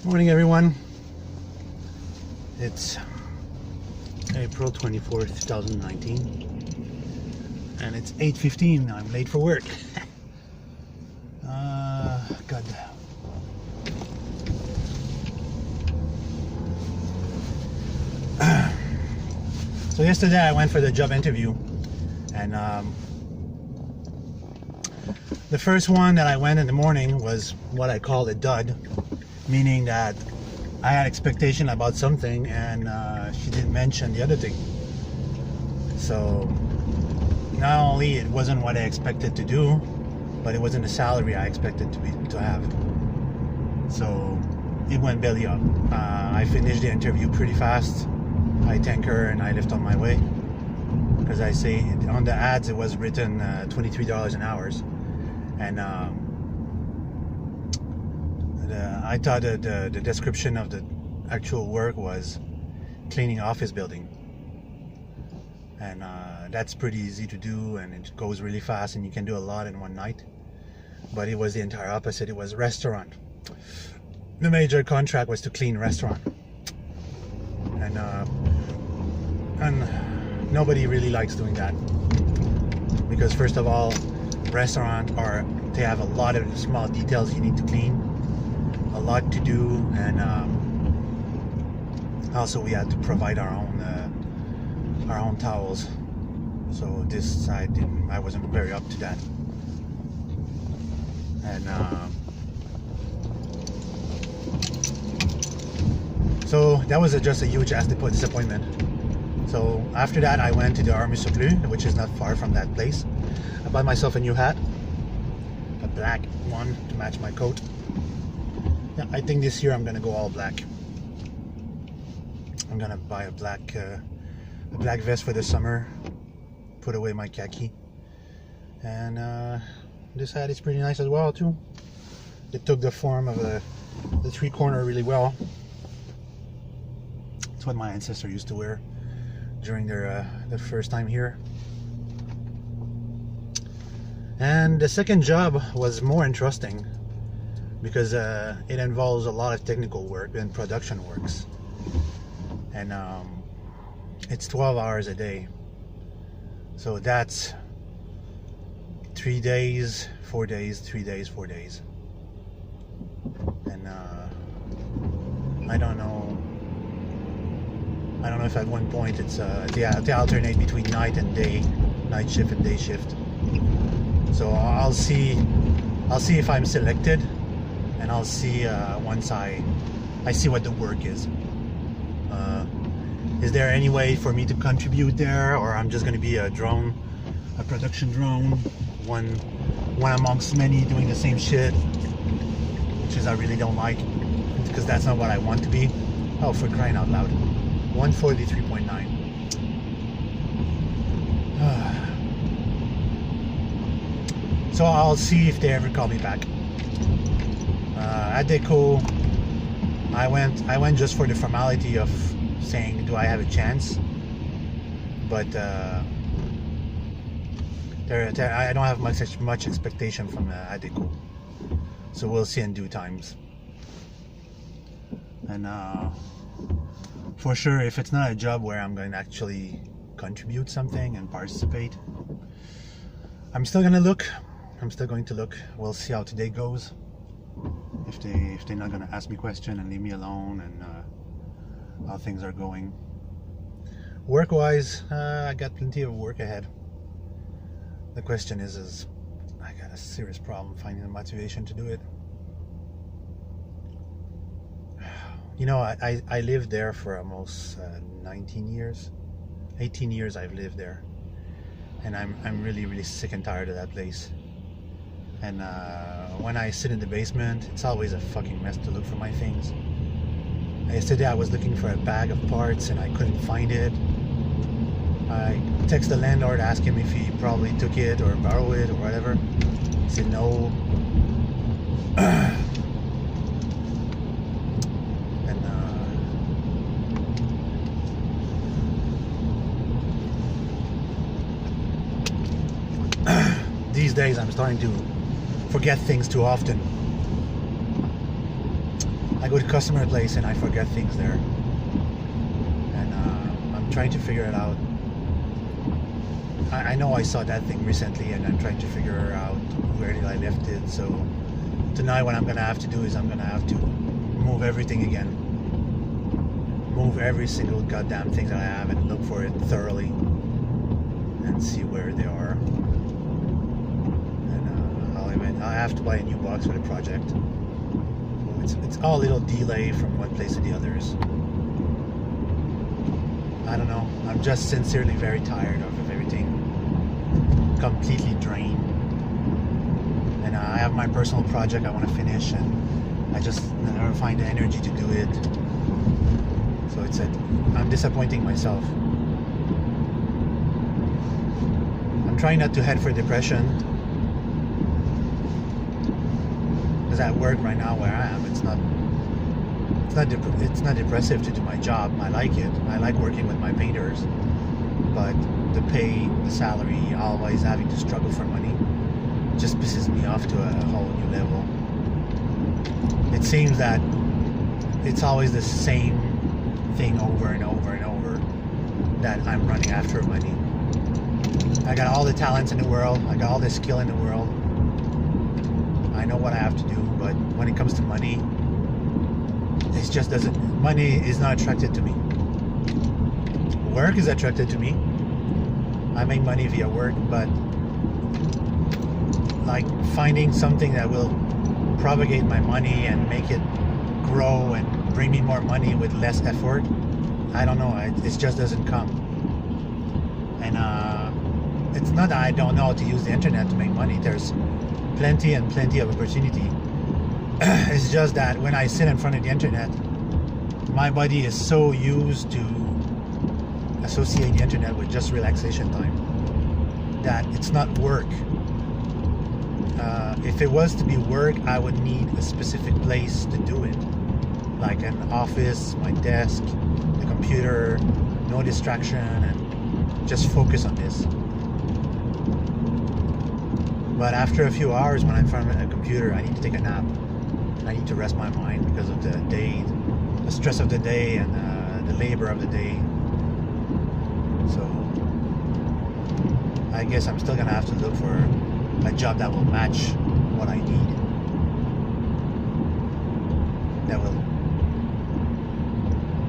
Morning, everyone. It's April 24th, 2019, and it's 8:15. I'm late for work. God. So yesterday I went for the job interview, and the first one that I went in the morning was what I call a dud, meaning that I had expectation about something and she didn't mention the other thing. So not only it wasn't what I expected to do, but it wasn't the salary I expected to have. So it went belly up. I finished the interview pretty fast. I thank her and I left on my way, because I say on the ads it was written $23 an hour, and I thought that the description of the actual work was cleaning office building, and that's pretty easy to do, and it goes really fast and you can do a lot in one night. But it was the entire opposite. It was restaurant. The major contract was to clean restaurant, and nobody really likes doing that, because first of all, restaurant they have a lot of small details you need to clean, a lot to do, and also we had to provide our own towels. So this I wasn't very up to that, and so that was just a huge disappointment. So after that I went to the Army Surplus, which is not far from that place. I bought myself a new hat, a black one to match my coat. Yeah, I think this year I'm gonna go all black. I'm gonna buy a black vest for the summer, put away my khaki, and this hat is pretty nice as well too. It took the form of the three-corner really well. It's what my ancestor used to wear during their first time here. And the second job was more interesting, because it involves a lot of technical work and production works, and it's 12 hours a day. So that's 3 days, 4 days, 3 days, 4 days, and I don't know if at one point it's they alternate between night and day, night shift and day shift. So I'll see if I'm selected, and I'll see once I see what the work is. Is there any way for me to contribute there, or I'm just going to be a production drone, one amongst many doing the same shit, which is I really don't like, because that's not what I want to be. Oh, for crying out loud. 143.9. So I'll see if they ever call me back. At Deco, I went just for the formality of saying, do I have a chance? But I don't have much expectation from Adeco. So we'll see in due times. And for sure, if it's not a job where I'm going to actually contribute something and participate, I'm still going to look. We'll see how today goes. If they're not going to ask me question and leave me alone, and how things are going. Work-wise, I got plenty of work ahead. The question is I got a serious problem finding the motivation to do it. You know, I lived there for almost 19 years. 18 years I've lived there. And I'm really, really sick and tired of that place. And when I sit in the basement, it's always a fucking mess to look for my things. Yesterday I was looking for a bag of parts and I couldn't find it. I texted the landlord, asked him if he probably took it or borrowed it or whatever. He said no. These days I'm starting to forget things too often. I go to customer place and I forget things there, and I'm trying to figure it out. I know I saw that thing recently, and I'm trying to figure out where did I left it. So tonight what I'm gonna have to do is I'm gonna have to move everything again, move every single goddamn thing that I have and look for it thoroughly and see where they are. And I have to buy a new box for the project. So it's all a little delay from one place to the others. I don't know. I'm just sincerely very tired of everything. Completely drained. And I have my personal project I want to finish, and I just never find the energy to do it. So I'm disappointing myself. I'm trying not to head for depression. Because at work right now where I am, it's not depressive to do my job. I like it. I like working with my painters. But the pay, the salary, always having to struggle for money just pisses me off to a whole new level. It seems that it's always the same thing over and over and over, that I'm running after money. I got all the talents in the world. I got all the skill in the world. I know what I have to do, but when it comes to money, it just doesn't. Money is not attracted to me. Work is attracted to me. I make money via work, but like finding something that will propagate my money and make it grow and bring me more money with less effort, I don't know. It just doesn't come. And it's not that I don't know how to use the internet to make money. There's plenty and plenty of opportunity. It's just that when I sit in front of the internet, my body is so used to associate the internet with just relaxation time that it's not work. If it was to be work, I would need a specific place to do it, like an office, my desk, the computer, no distraction, and just focus on this. But after a few hours when I'm in front of a computer, I need to take a nap. I need to rest my mind because of the day, the stress of the day, and the labor of the day. So I guess I'm still gonna have to look for a job that will match what I need.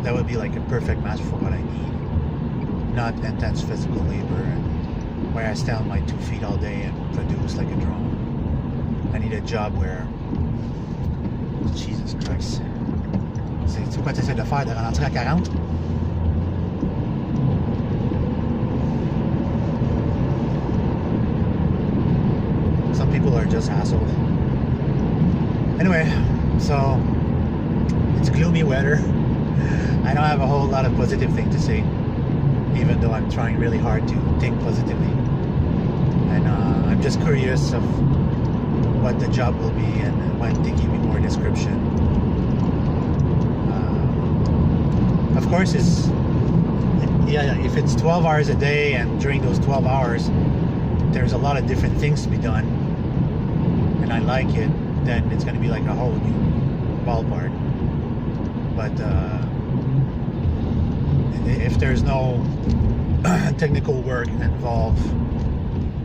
That will be like a perfect match for what I need. Not intense physical labor and where I stand on my 2 feet all day and produce like a drone. I need a job where, Jesus Christ. C'est quoi tu essaies de faire, de ralentir à 40? Some people are just assholes. Anyway, so it's gloomy weather. I don't have a whole lot of positive things to say, even though I'm trying really hard to think positively. And I'm just curious of what the job will be and when they give me more description. Of course, if it's 12 hours a day, and during those 12 hours there's a lot of different things to be done, and I like it, then it's going to be like a whole new ballpark. But if there's no technical work involved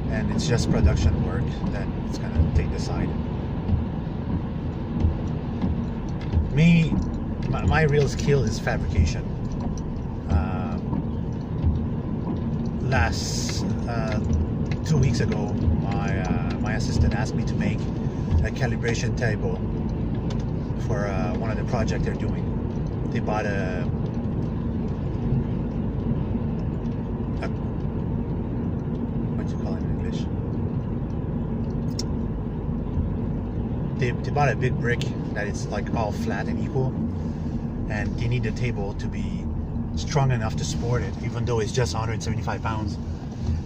and it's just production work, then it's going to take the side. My real skill is fabrication. Last 2 weeks ago, my assistant asked me to make a calibration table for one of the projects they're doing. They bought a what do you call it in English? They bought a big brick that is like all flat and equal, and they need the table to be strong enough to support it, even though it's just 175 pounds.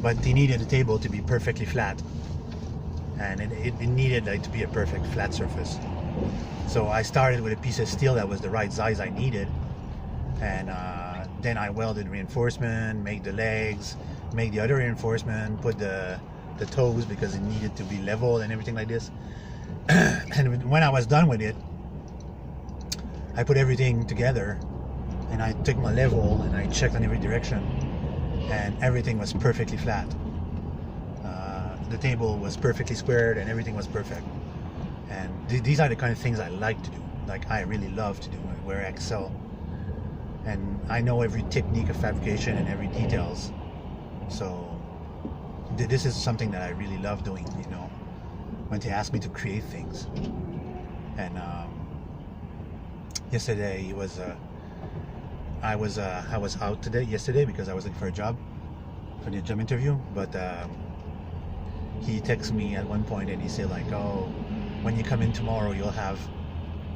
But they needed the table to be perfectly flat, and it needed like to be a perfect flat surface. So I started with a piece of steel that was the right size I needed, and then I welded reinforcement, made the legs, made the other reinforcement, put the toes because it needed to be level and everything like this. And when I was done with it, I put everything together, and I took my level and I checked on every direction, and everything was perfectly flat. The table was perfectly squared and everything was perfect. And these are the kind of things I like to do. Like, I really love to do, where I excel. And I know every technique of fabrication and every details. So this is something that I really love doing, you know, when they ask me to create things. And yesterday I was out yesterday because I was looking for a job, for the job interview. But he texted me at one point and he said like, oh, when you come in tomorrow you'll have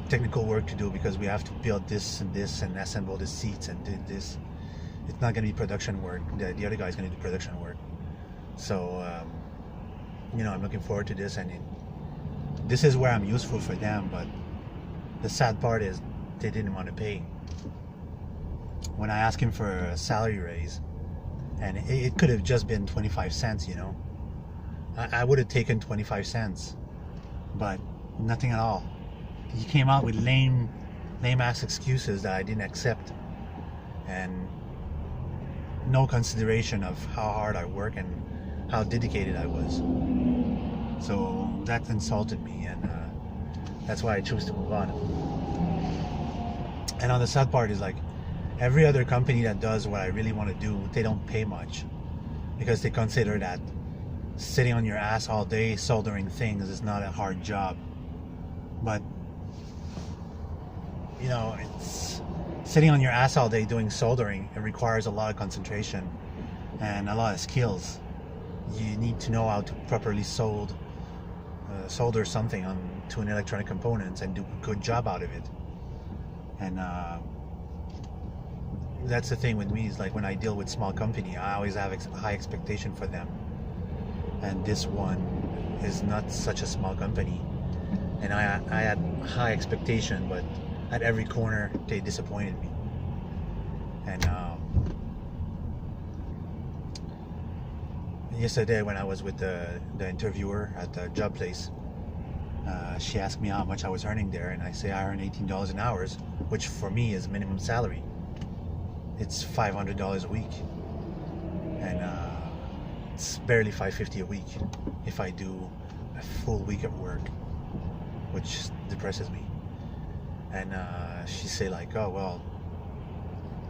technical work to do because we have to build this and assemble the seats and do this. It's not going to be production work. The other guy's going to do production work. So you know, I'm looking forward to this, and this is where I'm useful for them. But the sad part is they didn't want to pay. When I asked him for a salary raise, and it could have just been 25 cents, you know, I would have taken 25 cents, but nothing at all. He came out with lame ass excuses that I didn't accept, and no consideration of how hard I work and how dedicated I was. So that insulted me, and that's why I chose to move on. And on the sad part is like, every other company that does what I really want to do, they don't pay much because they consider that sitting on your ass all day soldering things is not a hard job. But you know, it's sitting on your ass all day doing soldering. It requires a lot of concentration and a lot of skills. You need to know how to properly solder something onto an electronic component and do a good job out of it. And that's the thing with me, is like when I deal with small company, I always have high expectation for them. And this one is not such a small company, and I had high expectation, but at every corner they disappointed me. And yesterday when I was with the interviewer at the job place, she asked me how much I was earning there, and I say I earn $18 an hour, which for me is minimum salary. It's $500 a week, and it's barely $550 a week if I do a full week of work, which depresses me. And she say like, oh well,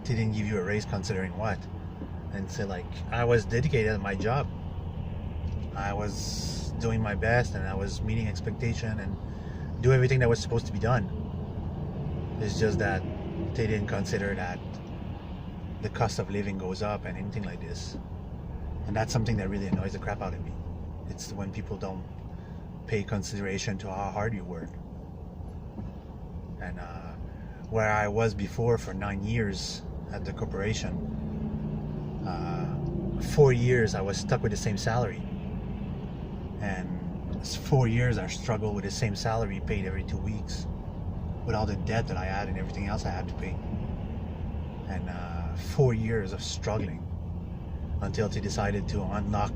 they didn't give you a raise considering what? And say like, I was dedicated at my job. I was doing my best, and I was meeting expectation and do everything that was supposed to be done. It's just that they didn't consider that the cost of living goes up and anything like this. And that's something that really annoys the crap out of me. It's when people don't pay consideration to how hard you work. And where I was before for 9 years at the corporation, 4 years I was stuck with the same salary. And 4 years I struggled with the same salary paid every 2 weeks, with all the debt that I had and everything else I had to pay. And 4 years of struggling until they decided to unlock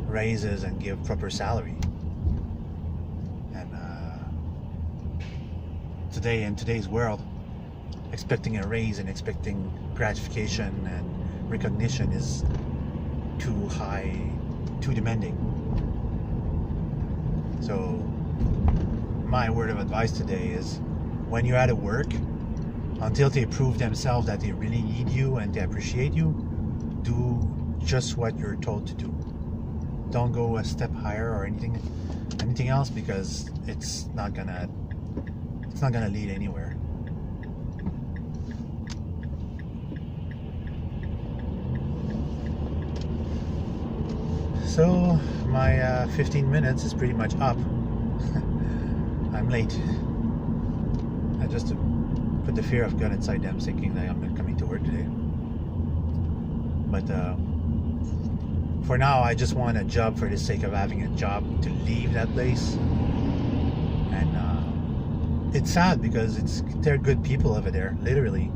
raises and give proper salary. And today, in today's world, expecting a raise and expecting gratification and recognition is too high, too demanding. So my word of advice today is, when you're out of work, until they prove themselves that they really need you and they appreciate you, do just what you're told to do. Don't go a step higher or anything else, because it's not gonna lead anywhere. So my 15 minutes is pretty much up. I'm late. I just put the fear of God inside them, thinking that I'm not coming to work today. But for now, I just want a job for the sake of having a job, to leave that place. And it's sad because they're good people over there, literally.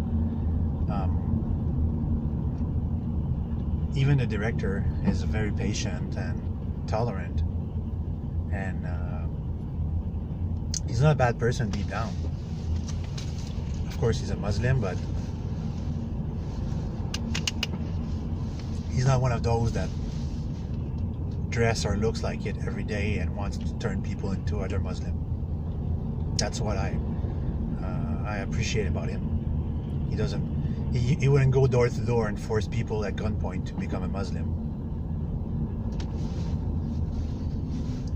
Even the director is very patient and tolerant, and he's not a bad person deep down. course he's a Muslim, but he's not one of those that dress or looks like it every day and wants to turn people into other Muslim. That's what I appreciate about him. He wouldn't go door to door and force people at gunpoint to become a Muslim.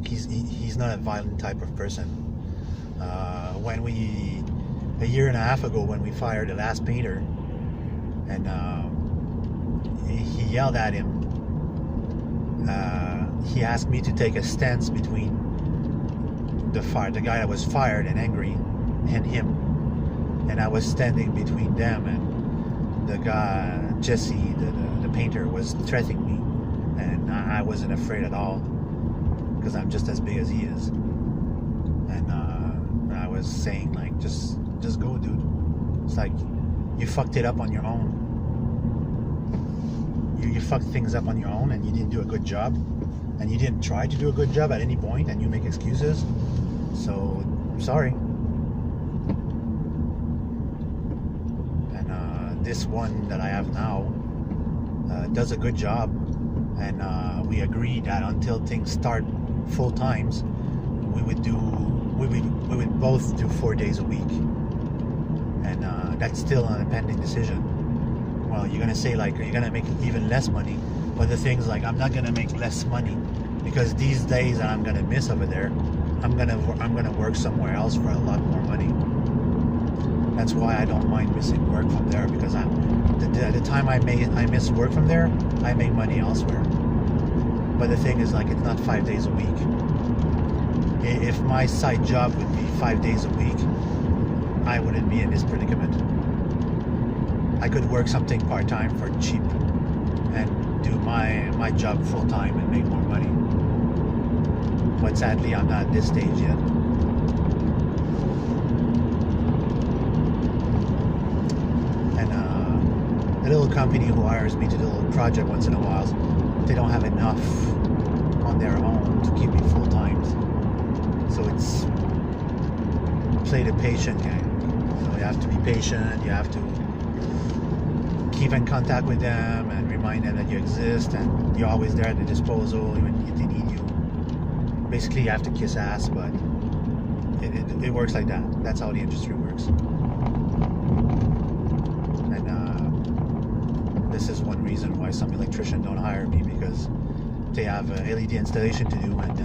He's not a violent type of person. A year and a half ago, when we fired the last painter, and he yelled at him, he asked me to take a stance between the guy that was fired and angry, and him, and I was standing between them, and the guy Jesse, the painter, was threatening me, and I wasn't afraid at all, because I'm just as big as he is. And I was saying, like, just go, dude. It's like, you fucked it up on your own. You fucked things up on your own, and you didn't do a good job, and you didn't try to do a good job at any point, and you make excuses. So, I'm sorry. And this one that I have now does a good job, and we agreed that until things start full times, we would both do 4 days a week, and that's still on a pending decision. Well, you're gonna say, like, are you gonna make even less money? But the thing's, like, I'm not gonna make less money, because these days that I'm gonna miss over there, I'm gonna work somewhere else for a lot more money. That's why I don't mind missing work from there, because the time I miss work from there, I make money elsewhere. But the thing is, like, it's not 5 days a week. If my side job would be 5 days a week, I wouldn't be in this predicament. I could work something part-time for cheap and do my job full-time and make more money. But sadly, I'm not at this stage yet. And the little company who hires me to do a little project once in a while, they don't have enough on their own to keep me full-time. So it's play the patient game. So you have to be patient, you have to keep in contact with them and remind them that you exist, and you're always there at their disposal when they need you. Basically, you have to kiss ass, but it works like that. That's how the industry works. And this is one reason why some electricians don't hire me, because they have LED installation to do, and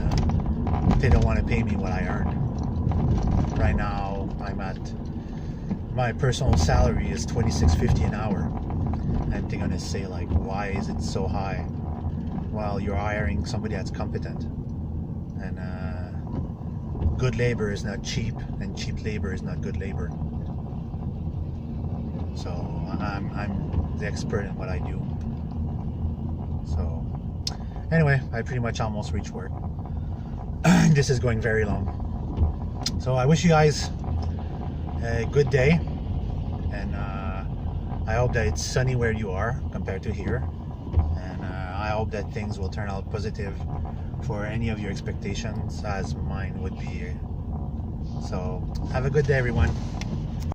they don't want to pay me what I earn. Right now, my personal salary is $26.50 an hour. And they're gonna say, like, why is it so high? Well, you're hiring somebody that's competent, and good labor is not cheap, and cheap labor is not good labor. So I'm the expert in what I do. So anyway, I pretty much almost reached work. This is going very long. So I wish you guys a good day, and I hope that it's sunny where you are compared to here, and I hope that things will turn out positive for any of your expectations, as mine would be. So have a good day, everyone.